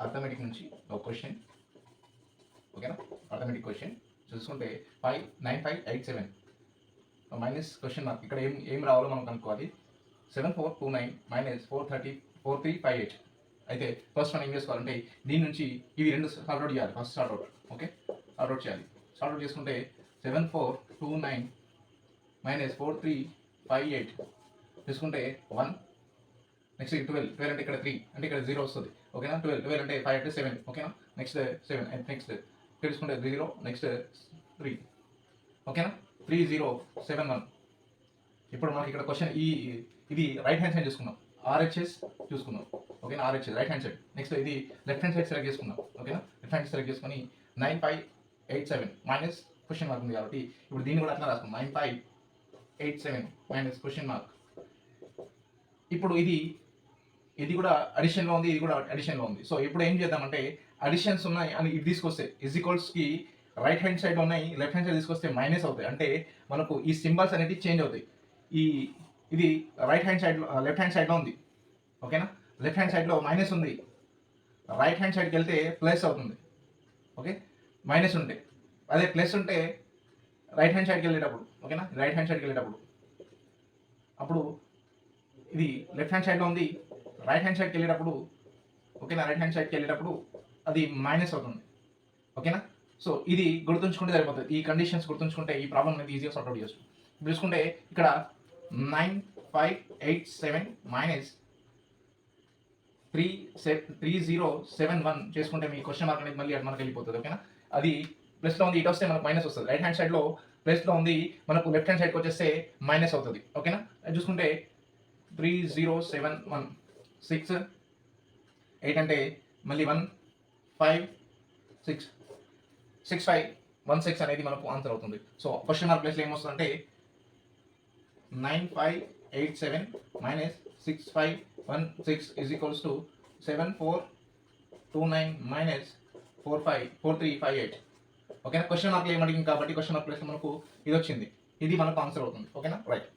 Arithmetic నుంచి ఒక question, ఓకేనా. అర్థమెటిక్ క్వశ్చన్ చూసుకుంటే 59587 మైనస్ క్వశ్చన్ మార్క్. ఇక్కడ ఏం రావాలో మనం కనుక్కోవాలి. 7429 మైనస్ 4358. అయితే ఫస్ట్ మనం ఏం చేసుకోవాలంటే దీని నుంచి ఇవి రెండు సార్ట్ అవుట్ చేయాలి. First sort out, okay, sort out చేయాలి. సార్ట్ అవుట్ చేసుకుంటే 7429 మైనస్ 4358 తీసుకుంటే 1, నెక్స్ట్ 12 అంటే ఇక్కడ 3 అంటే ఇక్కడ 0 వస్తుంది, ఓకేనా. 12 అంటే 5 అంటే 7, ఓకేనా. నెక్స్ట్ 7 నెక్స్ట్ తెలుసుకుంటే 0, నెక్స్ట్ 3, ఓకేనా. 3071. ఇప్పుడు మనకి ఇక్కడ క్వశ్చన్ ఇది రైట్ హ్యాండ్ సైడ్ చూసుకున్నాం, ఆర్హెచ్ఎస్ చూసుకున్నాం, ఓకేనా. RHS right hand side. Next ఇది లెఫ్ట్ హ్యాండ్ సైడ్ సెలెక్ట్ చేసుకున్నాం, ఓకేనా. లెఫ్ట్ హ్యాండ్ సెలెక్ట్ చేసుకొని 9587 మైనస్ క్వశ్చన్ మార్క్ ఉంది కాబట్టి ఇప్పుడు దీన్ని కూడా అట్లా రాసుకున్నాం, 9587 మైనస్ క్వశ్చన్ మార్క్. ఇప్పుడు ఇది కూడా అడిషన్లో ఉంది, ఇది కూడా అడిషన్లో ఉంది. సో ఇప్పుడు ఏం చేద్దామంటే అడిషన్స్ ఉన్నాయి అని ఇది తీసుకొస్తే ఈక్వల్స్కి రైట్ హ్యాండ్ సైడ్ ఉన్నాయి, లెఫ్ట్ హ్యాండ్ సైడ్ తీసుకొస్తే మైనస్ అవుతాయి. అంటే మనకు ఈ సింబల్స్ అనేవి చేంజ్ అవుతాయి. ఇది right hand side, left hand సైడ్లో ఉంది, ఓకేనా. లెఫ్ట్ హ్యాండ్ సైడ్లో మైనస్ ఉంది, రైట్ హ్యాండ్ సైడ్కి వెళ్తే ప్లస్ అవుతుంది, ఓకే. మైనస్ ఉంటే అదే ప్లస్ ఉంటే రైట్ హ్యాండ్ సైడ్కి వెళ్ళేటప్పుడు, ఓకేనా. రైట్ హ్యాండ్ సైడ్కి వెళ్ళేటప్పుడు అప్పుడు ఇది లెఫ్ట్ హ్యాండ్ సైడ్లో ఉంది, రైట్ హ్యాండ్ సైడ్కి వెళ్ళేటప్పుడు, ఓకేనా. రైట్ హ్యాండ్ సైడ్కి వెళ్ళేటప్పుడు అది మైనస్ అవుతుంది, ఓకేనా. సో ఇది గుర్తుంచుకుంటే సరిపోతుంది. ఈ కండిషన్స్ గుర్తుంచుకుంటే ఈ ప్రాబ్లమ్ అనేది ఈజీగా సార్ట్ అవుట్ చేస్తుంది. ఇప్పుడు చూసుకుంటే ఇక్కడ 9587 మైనస్ 3071 చేసుకుంటే మీ క్వశ్చన్ మార్క్ అనేది మళ్ళీ మనకు వెళ్ళిపోతుంది, ఓకేనా. అది ప్లస్లో ఉంది, ఇటు వస్తే మనకు మైనస్ వస్తుంది. రైట్ హ్యాండ్ సైడ్లో ప్లస్లో ఉంది, మనకు లెఫ్ట్ హ్యాండ్ సైడ్కి వచ్చేస్తే మైనస్ అవుతుంది, ఓకేనా. అది చూసుకుంటే 3071 6 8 అంటే మళ్ళీ 1 5 6 6516 అనేది మనకు ఆన్సర్ అవుతుంది. సో క్వశ్చన్ మార్క్ ప్లేస్లో ఏమొస్తుందంటే 9587 minus 6516 is equals to 7429 minus 4358, ఓకేనా. క్వశ్చన్ మార్క్లో ఏమడిగింది కాబట్టి క్వశ్చన్ మార్క్ ప్లేస్లో మనకు ఇది వచ్చింది, ఇది మనకు ఆన్సర్ అవుతుంది, ఓకేనా. రైట్.